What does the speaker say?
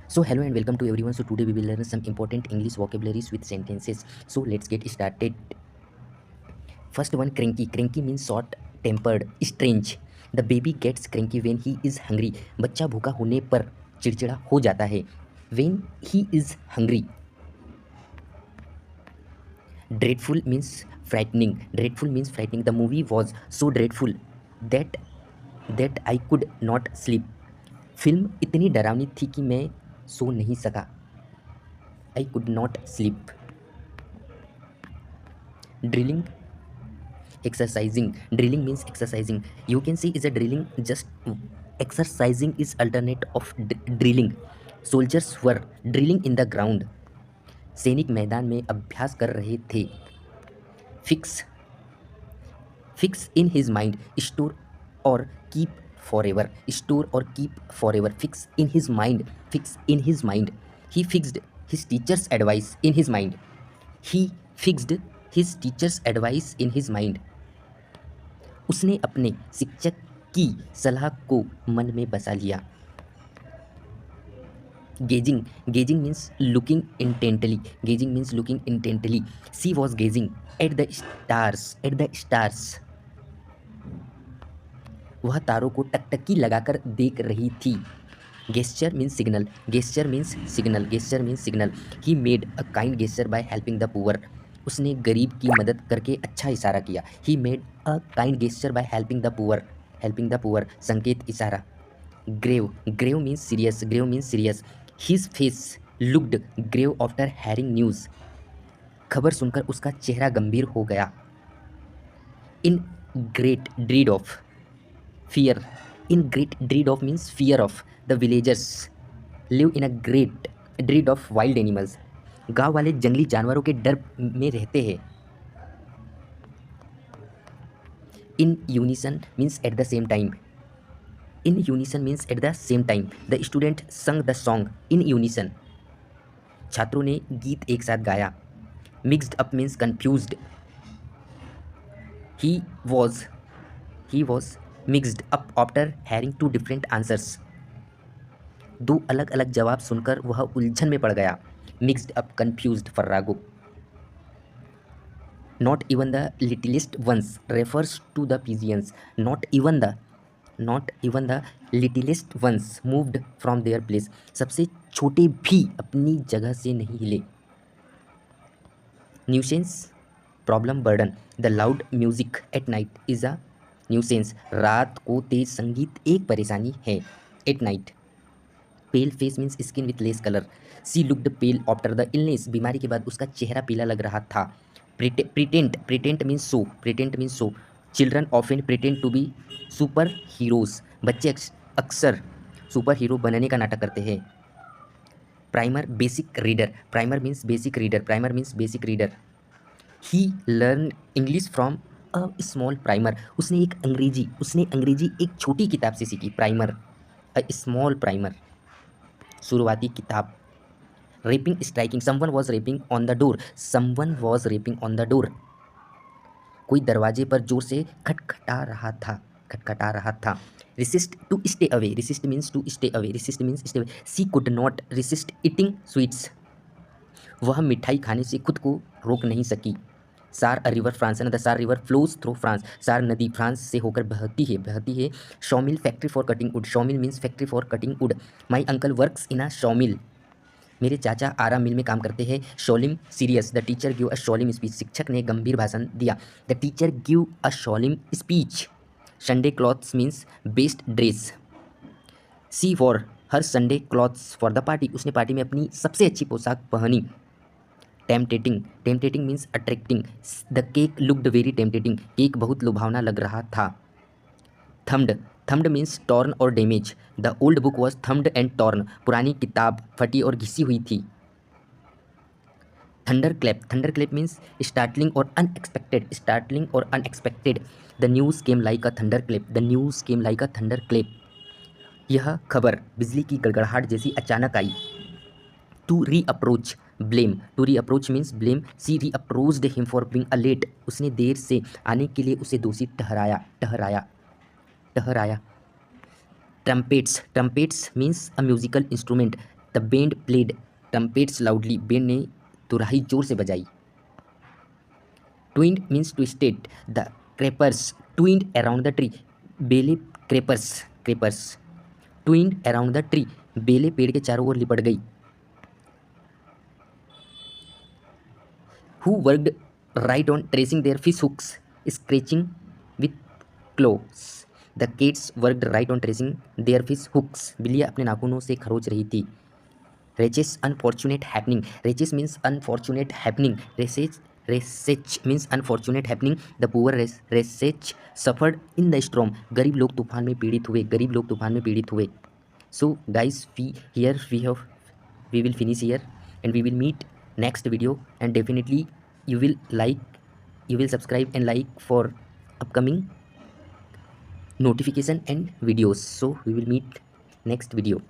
So hello and welcome to everyone. So today we will learn some important English vocabularies with sentences. So let's get started. First one, cranky. Cranky means short tempered, strange. The baby gets cranky when he is hungry. बच्चा भूखा होने पर चिड़चिड़ा हो जाता है. When he is hungry. Dreadful means frightening. Dreadful means frightening. The movie was so dreadful that I could not sleep. Film इतनी डरावनी थी कि मैं सो नहीं सका. I could not sleep. Drilling, exercising. Drilling means exercising. You can see is a drilling just exercising is alternate of drilling. Soldiers were drilling in the ground. सैनिक मैदान में अभ्यास कर रहे थे. Fix, fix in his mind. Store or keep forever. Store or keep forever. Fix in his mind. Fix in his mind. He fixed his teacher's advice in his mind. He fixed his teacher's advice in his mind. उसने अपने शिक्षक की सलाह को मन में बसा लिया. Gazing, gazing means looking intently. Gazing means looking intently. She was gazing at the stars. At the stars. वह तारों को टकटकी लगाकर देख रही थी. Gesture means signal. Gesture means signal. Gesture means signal. He made a kind gesture by helping the poor. उसने गरीब की मदद करके अच्छा इशारा किया. He made a kind gesture by helping the poor. Helping the poor. संकेत इशारा. Grave. Grave means serious. Grave means serious. His face looked grave after hearing news. खबर सुनकर उसका चेहरा गंभीर हो गया. In great dread of. Fear. In great dread of means fear of. The villagers live in a great dread of wild animals. गांव वाले जंगली जानवरों के डर में रहते हैं. In unison means at the same time. In unison means at the same time. The student sung the song in unison. छात्रों ने गीत एक साथ गाया. Mixed up means confused. He was mixed up after hearing two different answers. दो अलग अलग जवाब सुनकर वह उलझन में पड़ गया. Mixed up, confused, फर्रागो. Not even the littlest ones refers to the pigeons. Not even the littlest ones moved from their place. सबसे छोटे भी अपनी जगह से नहीं हिले. Nuisance, problem, burden. The loud music at night is a nuisance. रात को तेज संगीत एक परेशानी है. At night. Pale face means skin with less color. She looked pale after the illness. बीमारी के बाद उसका चेहरा पीला लग रहा था. Pretend means so. Pretend means so. Children often pretend to be super heroes. बच्चे अक्सर सुपर हीरो बनने का नाटक करते हैं. Primer, basic reader. Primer means basic reader. Primer means basic reader. He learn English from a small primer. उसने अंग्रेजी एक छोटी किताब से सीखी. प्राइमर, अ स्मॉल प्राइमर, शुरुआती किताब. Rapping, striking. Someone was rapping on the door. Someone was rapping on the door. कोई दरवाजे पर जोर से खटखटा रहा था. Resist, to stay away. Resist means to stay away. Resist means stay away. She could not resist eating sweets. वह मिठाई खाने से खुद को रोक नहीं सकी. Saar, a river France. The Saar river flows through France. Saar नदी फ्रांस से होकर बहती है. Sawmill, factory for cutting wood. Sawmill means factory for cutting wood. My uncle works in a sawmill. मेरे चाचा आरा मिल में काम करते हैं. Solemn, serious. The teacher give a solemn speech. शिक्षक ने गंभीर भाषण दिया. The teacher give a solemn speech. Sunday clothes means best dress. C war her Sunday clothes for the party. उसने पार्टी में अपनी सबसे अच्छी पोशाक पहनी. Tempting means attracting. The cake looked very tempting. Cake बहुत लुभावना लग रहा था. थम्ड मीन्स टॉर्न और damage. The old book was thumbed and torn. पुरानी किताब फटी और घिसी हुई थी. थंडर क्लैप मीन्स स्टार्टलिंग और unexpected. The news came like a thunderclap. यह खबर बिजली की गड़गड़ाहट जैसी अचानक आई. टू री approach, means blame. She reproached him for being a late. उसने देर से आने के लिए उसे दोषी ठहराया. Trumpets means a musical instrument. The band played trumpets loudly, band ने तुरही जोर से बजाई। Twined means twisted, the creepers twined around the tree, बेले creepers creepers twined around the tree, बेले पेड़ के चारों ओर लिपट गई। Who worked right on tracing their fish hooks, scratching with claws. The cats worked right on tracing their fish hooks. बिल्लियाँ अपने नाखूनों से खरोच रही थी। Reches unfortunate happening. Reches means unfortunate happening. Resech means unfortunate happening. The poor Resech suffered in the storm. गरीब लोग तूफान में पीड़ित हुए, गरीब लोग तूफान में पीड़ित हुए। So guys, we will finish here and we will meet next video, and definitely you will subscribe and like for upcoming notification and videos. So we will meet next video.